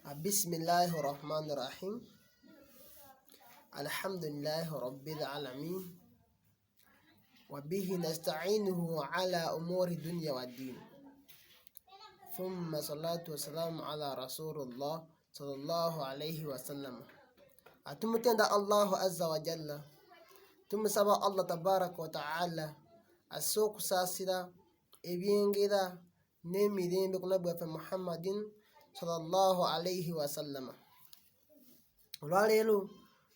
Bismillahirrahmanirrahim. Alhamdulillahi rabbil alamin. Wa bihi nasta'inuhu ala umuri dunya wa din. Thumma salatu wassalamu ala rasulullah sallallahu alayhi wa sallam. Atumutenda Allahu azza wa jalla. Tumusaba Allah tabaraka wa ta'ala asokusasira ebyengera n'emirembe ku nabbi waffe Muhammadin sallallahu alayhi wa sallama. Olwaleero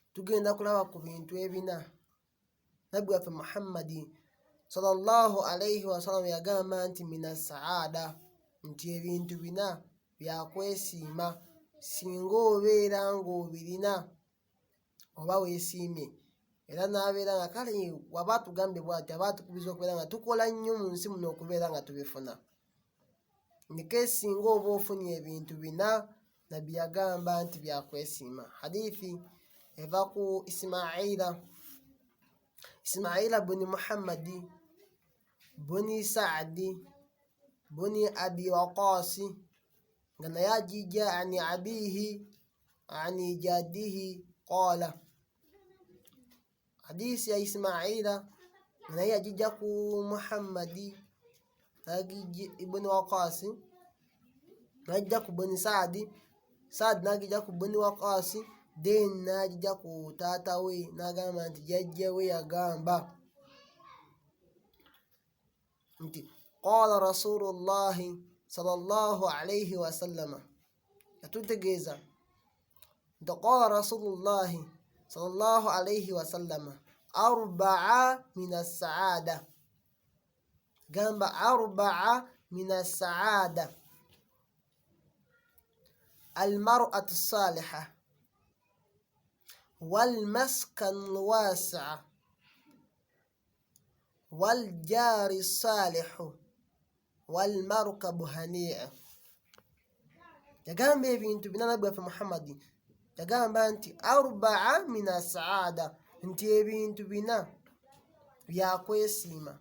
tugenda kulaba ku bintu ebina nabbi waffe Muhammadi sallallahu alayhi wa sallam yagamba nti mina saada, nti ebintu bina byakwesiima singa obeera ng'obirina oba weesiimye. Era n'abeera nga kale waba tugambye bw'ati aba tukubiza okubeera nga tukola nnyo mu nsi muno okubeera nga tubifuna. Nike singa oba ofunye ebintu bina nabbi yagamba nti byakwesiima. Hadithi eva ku Ismaila buni Muhammadi buni Saadi buni Abi Waqasi nga naye ajija ani abihi ani jaddihi qala. Hadithi ya Ismaila naye ajija ku Muhammadi ibn Waqasi, najja ku buni Saadi najja ku buni Waqasi, then najja ku taata we n'agamba nti jjajja we yagamba nti qala rasulullahi sallallahu alayhi wa sallama. Yatutegeeza nti qala rasulullahi sallallahu alayhi wa sallama arba'a min as-sa'ada, gamba arba'a min as-sa'ada: al-mar'atu as-salihah wal-maskan al-wasi' wal-jari as-salihu wal-markabu hani'a. Yagamba ebintu bina nabbi waffe Muhammadi yagamba nti arba'a min as-sa'ada, nti ebintu bina byakwesiima.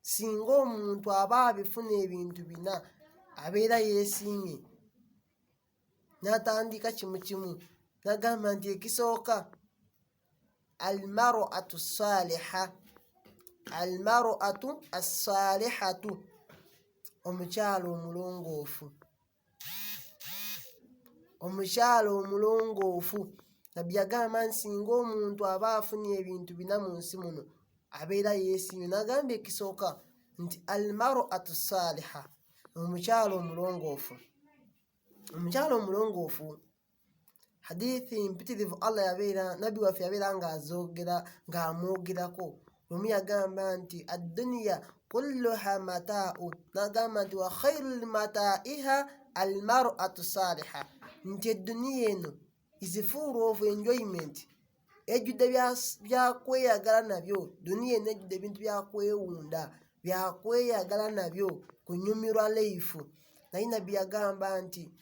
Singa omuntu aba abifuna ebintu bina abeera yeesiimye, n'atandika kimu kimu n'agamba nti ekisooka al-mar'atu as-salihah, al-mar'atu as-salihatu, omukyala omulongoofu, omukyala omulongoofu. Nabbi yagamba nti singa omuntu aba afunye ebintu bina mu nsi muno abeera yeesiimye, n'agamba ekisooka nti al-mar'atu as-salihah, omukyala omulongoofu. Omukyala omulongoofu, hadithi mpitirivu nabbi waffe yabeera ng'amwogerako. Lumu yagamba nti ad-dunya kulluha mataa'u, n'agamba nti wa khairul mataa'iha al-mar'atu as-salihah, nti edduniya eno is full of enjoyment, ejjudde byakweyagala nabyo. Duniya eno ejjudde ebintu byakwewunda, byakweyagala nabyo, kunyumirwa leifu. Naye nabbi yagamba nti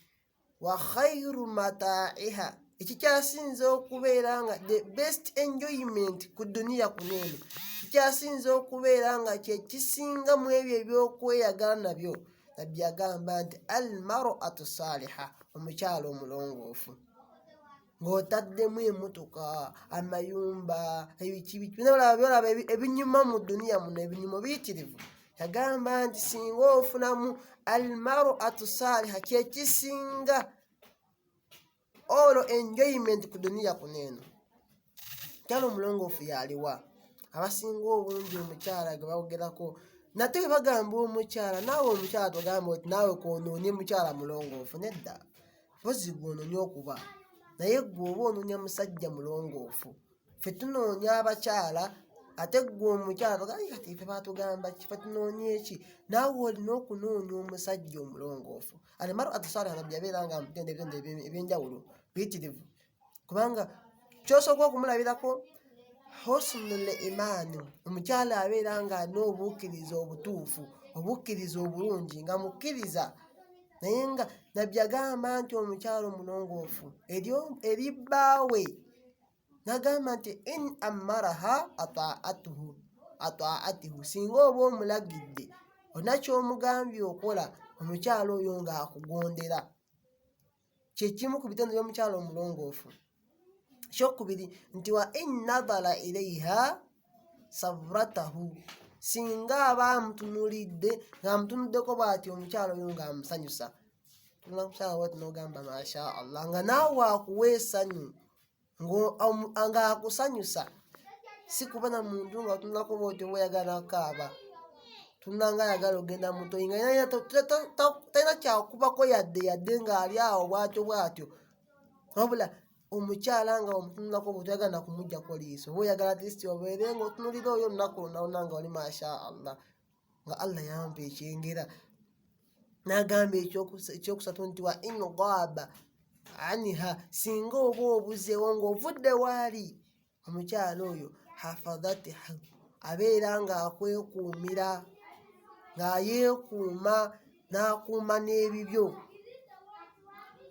wa khairu mataa'iha, ekikyasinze okubeera nga the best enjoyment ku duniya kuno eno, ekikyasinze okubeera nga kyekisinga mu ebyo ebyokweyagala nabyo, nabbi yagamba nti al-mar'atu as-salihah, omukyala omulongoofu. Ng'otaddemu emmotoka, amayumba, byolaba ebinyuma mu duniya muno, ebinyumo biyitirivu. Yagamba nti singa ofunamu al-mar'atu as-salihah, kyekisinga all enjoyment ku duniya kuno eno. Omukyala omulongoofu yaliwa? Abasinga obungi omukyala gwe bawogerako, nate bwe bagamba omukyala, naawe omukyala togamba oti naawe kwonoonye mukyala mulongoofu. Nedda, mpozi gwonoonye okuba, naye gwe oba onoonya musajja mulongoofu. Ffe tunoonya abakyala, ate gwe omukyala togamba kati ffe batugamba ki, ffe tunoonya eki? Naawe olina okunoonya omusajja omulongoofu. Al-mar'atu as-salihah nabbi yabeera nga amutenda ebitendo ebyenjawulo biyitirivu, kubanga ky'osooka okumulabirako husnul imaani, omukyala abeera nga alina obukkiriza obutuufu, obukkiriza obulungi, nga mukkiriza. Naye nga nabbi yagamba nti omukyala omulongoofu eri bbaawe, n'agamba nti in amaraha ataa'atuhu, singa oba omulagidde olina ky'omugambye okola, omukyala oyo ng'akugondera. kyekimu ku bitendo by'omukyala omulongoofu. Ekyokubiri nti wa in nadhala ilaiha savratahu, singa aba amutunulidde ng'amutunuddeko bw'ati omukyala oyo ng'amusanyusa, tunula mukyala bw'ati n'ogamba masha Allah, nga naawe akuwa essanyu ng'akusanyusa, si kuba na muntu nga otunulako bw'oti oba oyagala nakaaba, tunula nga ayagala ogenda mutoyi nga talina kyakubako yadde ng'ali awo bw'atyo, wabula omukyala nga omutunulako bw'oti oyagala nakumuggyako liiso, oba oyagala atlisti obeere nga otunulira oyo olunaku lwonna nga oli masha Allah, nga Allah yampa ekyengera. N'agamba ekyokusatu nti wa in ghaba anha, singa oba obuzeewo ng'ovudde waali omukyala oyo hafadhatiha, abeera ng'akwekuumira, ng'ayeekuuma n'akuuma n'ebibyo,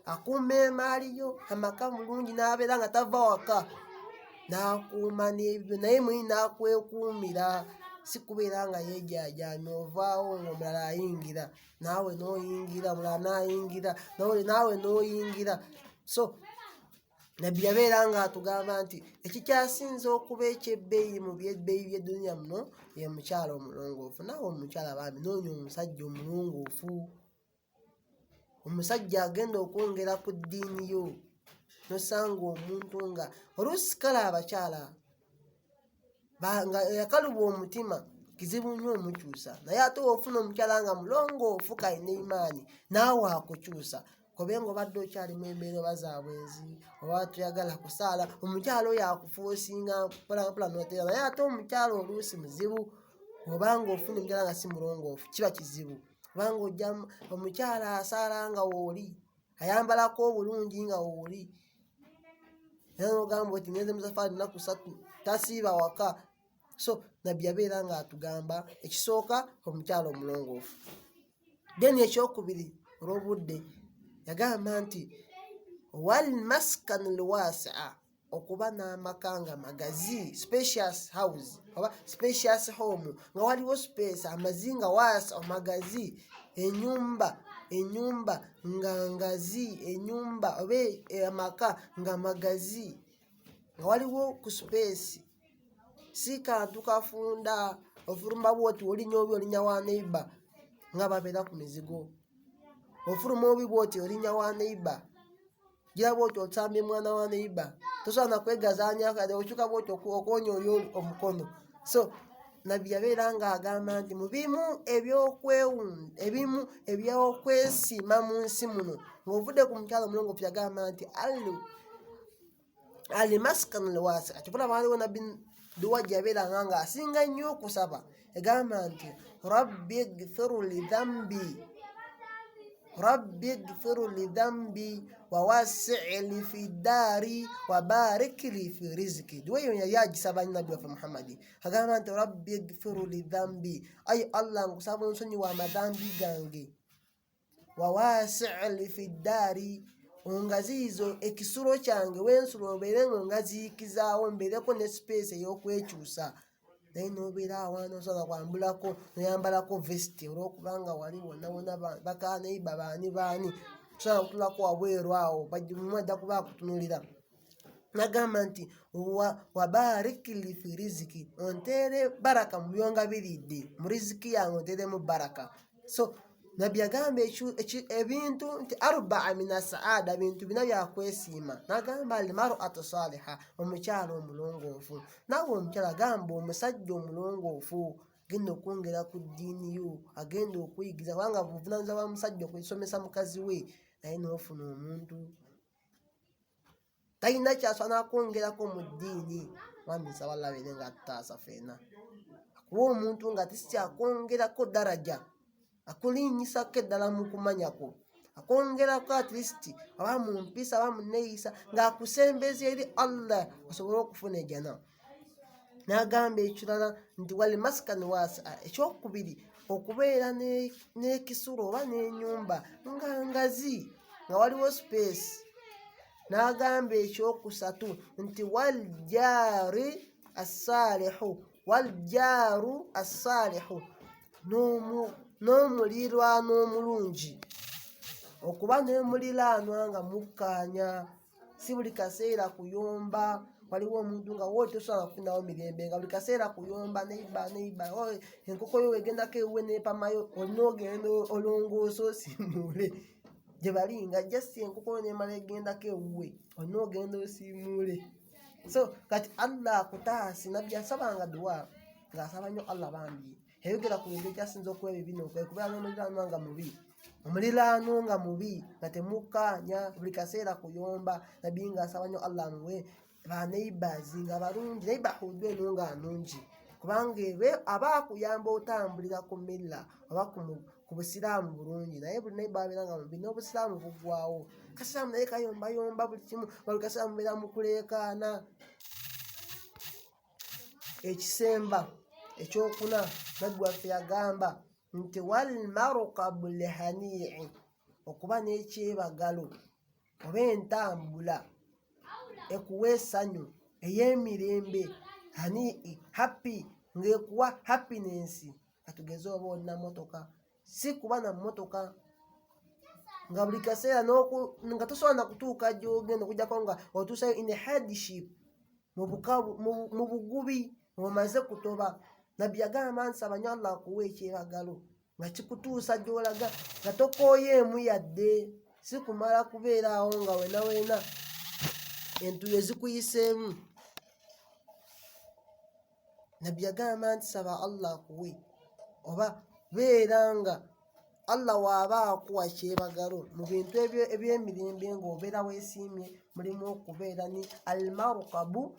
akuuma emaali yo, amaka mulungi, n'abeera nga tava waka, n'akuuma n'ebibyo, naye mwenyi n'akwekuumira, si kubeera nga yeejajaamya ovaawo ng'omulala ayingira naawe n'oyingira, omulala n'ayingira naawe n'oyingira. So nabbi yabeera ng'atugamba nti ekikyasinze okuba ekyebbeeyi mu byebbeeyi by'edduniya muno ye mukyala omulongoofu. Naawe omukyala bambi noonya omusajja omulongoofu, omusajja agenda okwongera ku ddiini yo, nosanga omuntu nga oluusi kale abakyala nga yakaluba omutima kizibu nnyo omukyusa, naye ate ofuna omukyala nga mulongoofu kalina imaani, naawe akukyusa. Kobenga obadde okyalimu embeera oba za bwenzi oba toyagala kusaala, omukyala oyo akufuusinga mpolampola n'oteera, naye ate omukyala oluusi muzibu. Obanga ofuna omukyala nga si mulongoofu kiba kizibu, obanga ojja omukyala asaala nga wooli, ayambalako obulungi nga wooli, era n'ogamba oti ngenze mu safaari nnaku 3 tasiiba waka. So nabbi yabeera ng'atugamba ekisooka omukyala omulongoofu. Then ekyokubiri olw'obudde yagamba nti wal maskan lwasi'a, okuba n'amaka nga magazi, spacious house oba spacious home, nga waliwo space, amazinga wasa amagazi, enyumba nga ngazi, enyumba oba amaka nga magazi, nga waliwo ku space, si kantu kafunda ofulumba bwoti olinya obi olinya wa neighbor nga babeera ku mizigo, ofuluma obi bwoti olinya wa neighbor, gira bwoti otambye mwana wa neighbor, tosobola nakwegazaanya kade okyuka bwoti okwonya oli omukono. So nabbi yabeera ng'agamba nti mu bimu ebyokwesiima mu nsi muno ng'ovudde ku mukyala omulongoofu, yagamba nti ali maskan lwasi. Atubula baaliwo nabbi duwa gye yabeeranga ng'asinga nnyo okusaba, yagamba nti rabbi ighfiru li dhambi wa wasi'li fi daari wa barik li fi riziki. Duwa eyo yali agisaba nabbi waffe Muhammadi, agamba nti rabbi ighfiru li dhambi, ayi Allah nkusaba onsonyiwa amadhambi gange, wa wasi'li fi daari, ongaziizo ekisulo kyange wensula obeere ng'ongaziikizaawo, mbeereko ne space ey'okwekyusa. Naye n'obeera awaana osobola kwambulako noyambalako vesiti olw'okubanga wali wonna bakaneiba baani osobola kutulako wabweru awo bajja kuba akutunulira. Nagamba nti wabariki li fi riziki, onteere baraka mu byonga biridde, mu riziki yange onteeremu baraka. So nabbi yagamba ebintu nti arbaa mina saada, bintu bina byakwesiima. Nagamba almar'atu saliha, omukyala omulongoofu. Naawe omukyala gamba omusajja omulongoofu agenda okwongera ku ddiini yo, agenda okuyigiza, kubanga buvunaanyizibwa bwa musajja okwisomesa mukazi we, naye n'ofuna omuntu talina kyasobola nakwongerako mu ddiini. Mwami nsaba Allah abeere nga atutaasa ffenna, akuwa omuntu nga tisikyakwongerako daraja, akulinnyisako eddala mu kumanyako, akwongerako at least aba mu mpisa aba mu neeyisa, ng'akusembeza eri Allah osobole okufuna ejjana. N'agamba ekirala nti wal maskan wasi'a, ekyokubiri okubeera n'ekisulo oba n'ennyumba nga ngazi, nga waliwo space. N'agamba ekyokusatu nti wal jaaru assalihu, n'omulirwano omulungi. okuba n'emuliraanwa nga mukkaanya, si buli kaseera kuyomba. Waliwo omuntu nga wowe tosobola kufunawo mirembe nga buli kaseera kuyomba neiba enkoko yo wegendako ewuwe nepamayo, olina ogenda olongoosa osiimuule gye bali nga jasi enkoko yo nemala egendako ewuwe, olina ogenda osiimuule. So kati Allah akutaasi, nabbi asabanga duwa ng'asaba nnyo Allah bambi yayogera ku bintu ekyasinza okuba ebibino kubeera n'omuliraanwa nga mubi, omuliraano nga mubi nga temukkaanya, buli kaseera kuyomba. Nabbi ng'asaba nnyo Allah muwe ba neighbors nga balungi, neighborhood eno nga nungi, kubanga aba akuyamba otambulira ku milla oba ku busiraamu bulungi. Naye buli neighbor abeera nga mubi n'obusiraamu buggwawo. Kasiraamu naye kayombayomba buli kimu, buli kaseera mubeera mu kuleekaana. Ekisemba ekyokuna, nabbi waffe yagamba nti wal marqabu lihanii, okuba n'ekyebagalo oba entambula ekuwa essanyu ey'emirembe, hanii happy, ng'ekuwa happiness. Katugeze oba olina motoka, si kuba na motoka nga buli kaseera nga tosobola na kutuuka gy'ogenda okuggyako nga otuusayo in hardship, mu bugubi omaze kutoba. Nabbi yagamba nsaba nnyo Allah akuwa ekyebagalo nga kikutuusa gy'olaga nga tokooyeemu yadde, si kumala kubeera awo nga weena entuyo ezikuyiseemu. Nabbi yagamba nti saba Allah akuwe, oba beera nga Allah waaba akuwa kyebagalo mu bintu eby'emirembe ng'obeera weesiimye, mulimu okubeera ni almarqabu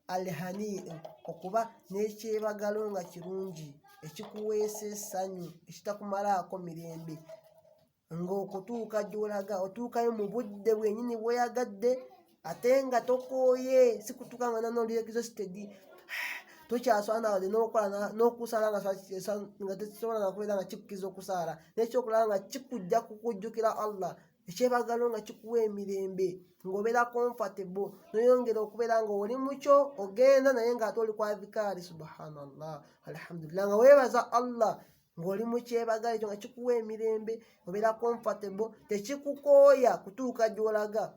alhanii, okuba n'ekyebagalo nga kirungi ekikuweesa essanyu ekitakumalaako mirembe, ng'okutuuka gy'olaga otuukayo mu budde bwennyini bweyagadde ate nga tokooye, si kutuuka nga nanolira exhausted tokyasobola wadde n'okusaala nga tekisobola na kubeera nga kikukkiza okusaala, n'ekyokulaba nga kikujja kukujjukira Allah, ekyebagalo nga kikuwa emirembe, ng'obeera comfortable, noyongera okubeera nga oli mukyo ogenda naye ng'ate oli kwa dhikaari, subhanallah alhamdulillah, nga weebaza Allah ng'oli mu kyebagalo ekyo nga kikuwa emirembe, obeera comfortable, tekikukooya kutuuka gy'olaga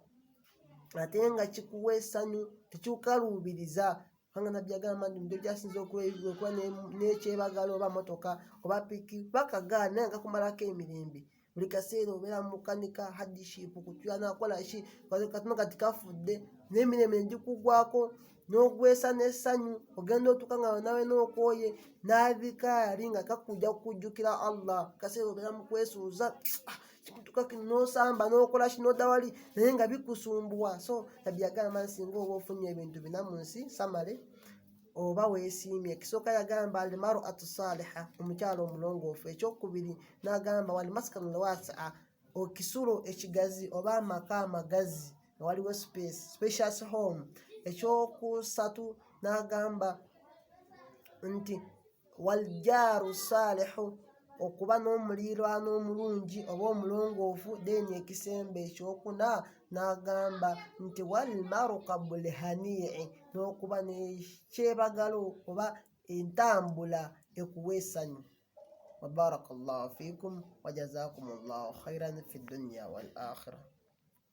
ate nga kikuwa essanyu, tekikukaluubiriza. Kubanga nabbi yagamba nti bintu byasinza okuba n'ekyebagalo oba motoka oba piki bakagaali naye nga kakumalako emirembe, buli kaseera obeera mu mukanika hardship, kutya nakola ki katono kati kafudde, n'emirembe negikugwako n'ogwesa n'essanyu, ogenda otuuka nga nawe n'okooye n'adhikaari nga kakujja kukujjukira Allah. Kaseera obeera mu kwesuuza kikutuuka kino n'osamba n'okola ki n'odda wali naye nga bikusumbuwa. So nabbi yagamba singa oba ofunye ebintu bina mu nsi samale oba weesiimye. Ekisooka yagamba almar'atu saaliha, omukyalo omulongoofu. Ekyokubiri n'agamba wal maskanu lwasi'a, ekisulo ekigazi oba amaka amagazi nga waliwo spacious home. Ekyokusatu n'agamba nti wal jaaru saalihu, okuba n'omuliraano omulungi oba omulongoofu. Then ekisembe ekyokuna n'agamba nti wal marqabu lihanii, n'okuba n'ekyebagalo oba entambula ekuwa essanyu. Wa barakallahu fikum wa jazakumullahu khairan fi dunya wal akhirah.